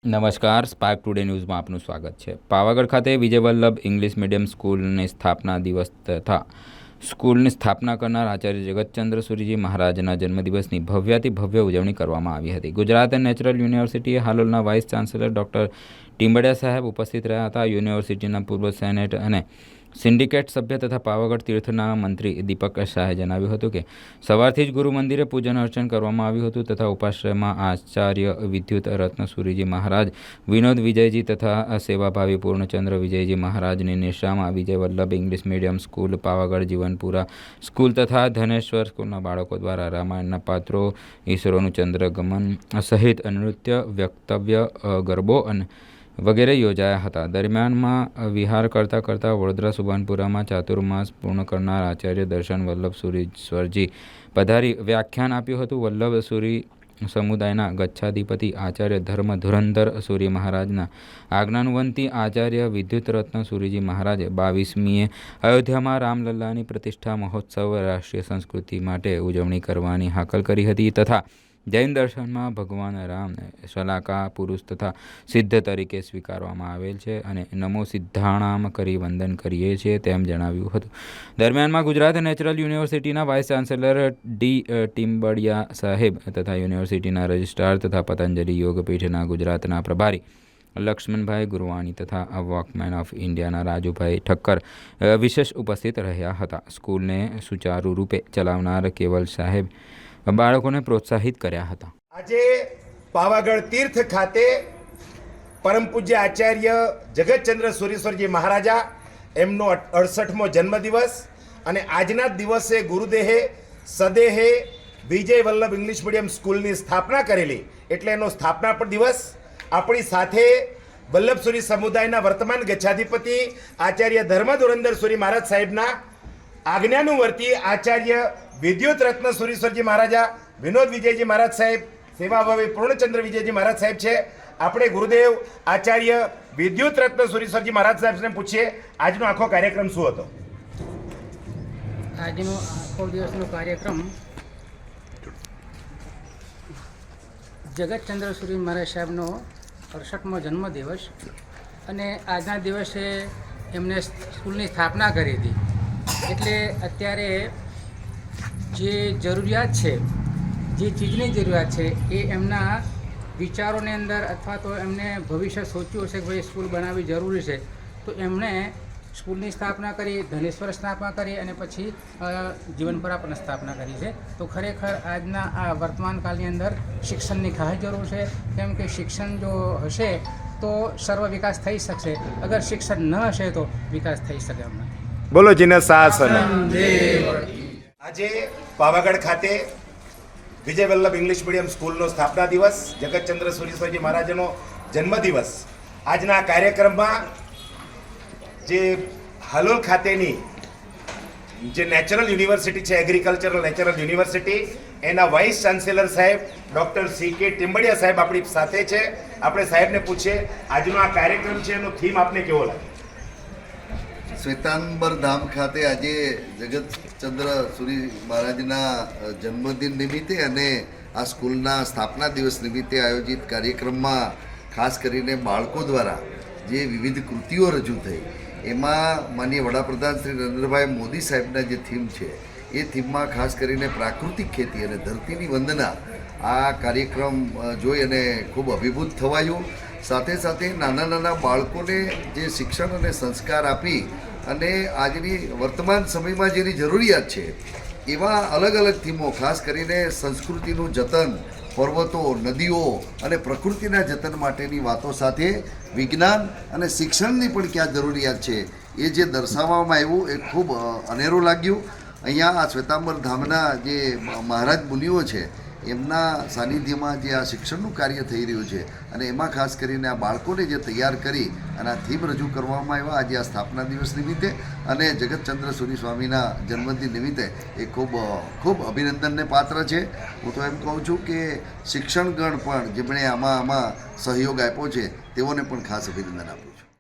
નમસ્કાર, spark today ન્યૂઝમાં આપનું સ્વાગત છે। પાવાગઢ ખાતે વિજય વલ્લભ ઇંગ્લિશ મીડિયમ સ્કૂલની સ્થાપના દિવસ તથા સ્કૂલની સ્થાપના કરનાર આચાર્ય જગતચંદ્ર સુરીજી મહારાજના જન્મદિવસની ભવ્યાતિ ભવ્ય ઉજવણી કરવામાં આવી હતી। ગુજરાત નેચરલ યુનિવર્સિટી હાલોલના વાઇસ ચાન્સેલર ડૉક્ટર ટીમ્બડિયા સાહેબ ઉપસ્થિત રહ્યા હતા। યુનિવર્સિટીના પૂર્વ સેનેટ અને સિન્ડિકેટ સભ્ય તથા પાવાગઢ તીર્થના મંત્રી દીપક શાહે જણાવ્યું હતું કે સવારથી જ ગુરુ મંદિરે પૂજન અર્ચન કરવામાં આવ્યું હતું તથા ઉપાશ્રયમાં આચાર્ય વિદ્યુત રત્ન સુરીજી મહારાજ, વિનોદ વિજયજી તથા સેવાભાવી પૂર્ણચંદ્ર વિજયજી મહારાજની નિશામાં Vijay Vallabh English medium school, Pavagadh Jivanpura school તથા ધનેશ્વર સ્કૂલના બાળકો દ્વારા રામાયણના પાત્રો, ઈસરોનું ચંદ્રગમન સહિત નૃત્ય, વક્તવ્ય, ગરબો અને વગેરે યોજાયા હતા। દરમિયાનમાં વિહાર કરતાં કરતાં વડોદરા સુભાનપુરામાં ચાતુર્માસ પૂર્ણ કરનાર આચાર્ય દર્શન વલ્લભ સુરીશ્વરજી પધારી વ્યાખ્યાન આપ્યું હતું। વલ્લભ સુરી સમુદાયના ગચ્છાધિપતિ આચાર્ય ધર્મ ધુરંધર સુરી મહારાજના આજ્ઞાનુવંતી આચાર્ય વિદ્યુત રત્ન સુરીજી મહારાજે 22મીએ અયોધ્યામાં રામલલ્લાની પ્રતિષ્ઠા મહોત્સવ રાષ્ટ્રીય સંસ્કૃતિ માટે ઉજવણી કરવાની હાકલ કરી હતી તથા જૈન દર્શનમાં ભગવાન રામને શલાકા પુરુષ તથા સિદ્ધ તરીકે સ્વીકારવામાં આવેલ છે અને નમો સિદ્ધાણામ કરી વંદન કરીએ છીએ તેમ જણાવ્યું હતું। દરમિયાનમાં ગુજરાત નેચરલ યુનિવર્સિટીના વાઇસ ચાન્સેલર ડી ટીમ્બડિયા સાહેબ તથા યુનિવર્સિટીના રજિસ્ટ્રાર તથા પતંજલિ યોગપીઠના ગુજરાતના પ્રભારી લક્ષ્મણભાઈ ગુરવાણી તથા વોકમેન ઓફ ઇન્ડિયાના રાજુભાઈ ઠક્કર વિશેષ ઉપસ્થિત રહ્યા હતા। સ્કૂલને સુચારુ રૂપે ચલાવનાર કેવલ સાહેબ બાળકોને પ્રોત્સાહિત કર્યા હતા। આજે પાવાગઢ તીર્થ ખાતે પરમ પૂજ્ય આચાર્ય જગતચંદ્ર સુરીશ્વરજી મહારાજા એમનો 68મો જન્મદિવસ અને આજના જ દિવસે ગુરુદેહે સદેહે વિજય વલ્લભ ઇંગ્લિશ મીડિયમ સ્કૂલની સ્થાપના કરેલી એટલે એનો સ્થાપના પર દિવસ। આપણી સાથે વલ્લભ સુરી સમુદાયના વર્તમાન ગચ્છાધિપતિ આચાર્ય ધર્મ ધુરંધર સુરી મહારાજ સાહેબના આજ્ઞાનુવર્તી આચાર્ય વિદ્યુત રત્ન સુરીશ્વરજી મહારાજા, વિનોદ વિજયજી મહારાજ સાહેબ, સેવાભાવી પૂર્ણચંદ્ર વિજયજી મહારાજ સાહેબ છે। આપણે ગુરુદેવ આચાર્ય વિદ્યુત રત્ન સુરીશ્વરજી મહારાજ સાહેબને પૂછીએ આજનો આખો કાર્યક્રમ શું હતો? આજનો આખો દિવસનો કાર્યક્રમ જગતચંદ્ર સુરી મહારાજ સાહેબનો 68મો જન્મદિવસ અને આજના દિવસે એમને સ્કૂલની સ્થાપના કરી હતી એટલે અત્યારે જે જરૂરિયાત છે, જે ચીજની જરૂરિયાત છે એ એમના વિચારોની અંદર અથવા તો એમને ભવિષ્ય સોચ્યું હશે કે ભાઈ સ્કૂલ બનાવવી જરૂરી છે તો એમણે સ્કૂલની સ્થાપના કરી, ધનેશ્વર સ્થાપના કરી અને પછી જીવનપુરા પણ સ્થાપના કરી છે। તો ખરેખર આજના આ વર્તમાન કાળની અંદર શિક્ષણની ખાસ જરૂર છે કેમ કે શિક્ષણ જો હશે તો સર્વ વિકાસ થઈ શકશે, અગર શિક્ષણ ન હશે તો વિકાસ થઈ શકે એમ નથી। બોલો જીને શાસન। આજે પાવાગઢ ખાતે વિજય વલ્લભ ઇંગ્લિશ મીડિયમ સ્કૂલનો સ્થાપના દિવસ, જગતચંદ્ર સુરીશ્વરજી મહારાજનો જન્મદિવસ। આજના કાર્યક્રમમાં જે હાલોલ ખાતેની જે નેચરલ યુનિવર્સિટી છે, એગ્રીકલ્ચરલ નેચરલ યુનિવર્સિટી, એના વાઇસ ચાન્સેલર સાહેબ ડૉક્ટર સી.કે. ટીમ્બડિયા સાહેબ આપણી સાથે છે। આપણે સાહેબને પૂછીએ આજનો આ કાર્યક્રમ છે એનો થીમ આપને કેવો લાગે? શ્વેતાંબર ધામ ખાતે આજે જગતચંદ્ર સુરી મહારાજના જન્મદિન નિમિત્તે અને આ સ્કૂલના સ્થાપના દિવસ નિમિત્તે આયોજિત કાર્યક્રમમાં ખાસ કરીને બાળકો દ્વારા જે વિવિધ કૃતિઓ રજૂ થઈ એમાં માનનીય વડાપ્રધાન શ્રી નરેન્દ્રભાઈ મોદી સાહેબના જે થીમ છે એ થીમમાં ખાસ કરીને પ્રાકૃતિક ખેતી અને ધરતીની વંદના આ કાર્યક્રમ જોઈ અને ખૂબ અભિભૂત થવાયું। સાથે સાથે નાના નાના બાળકોને જે શિક્ષણ અને સંસ્કાર આપી અને આજની વર્તમાન સમયમાં જેની જરૂરિયાત છે એવા અલગ અલગ થીમો, ખાસ કરીને સંસ્કૃતિનું જતન, પર્વતો, નદીઓ અને પ્રકૃતિના જતન માટેની વાતો સાથે વિજ્ઞાન અને શિક્ષણની પણ ક્યાં જરૂરિયાત છે એ જે દર્શાવવામાં આવ્યું એ ખૂબ અનેરું લાગ્યું। અહીંયા આ શ્વેતાંબર ધામના જે મહારાજ મુનિઓ છે એમના સાનિધ્યમાં જે આ શિક્ષણનું કાર્ય થઈ રહ્યું છે અને એમાં ખાસ કરીને આ બાળકોને જે તૈયાર કરી અને આ થીમ રજૂ કરવામાં આવ્યા આજે આ સ્થાપના દિવસ નિમિત્તે અને જગતચંદ્ર સુરી સ્વામીના જન્મદિન નિમિત્તે એ ખૂબ અભિનંદનને પાત્ર છે। હું તો એમ કહું છું કે શિક્ષણગણ પણ જેમણે આમાં સહયોગ આપ્યો છે તેઓને પણ ખાસ અભિનંદન આપું છું।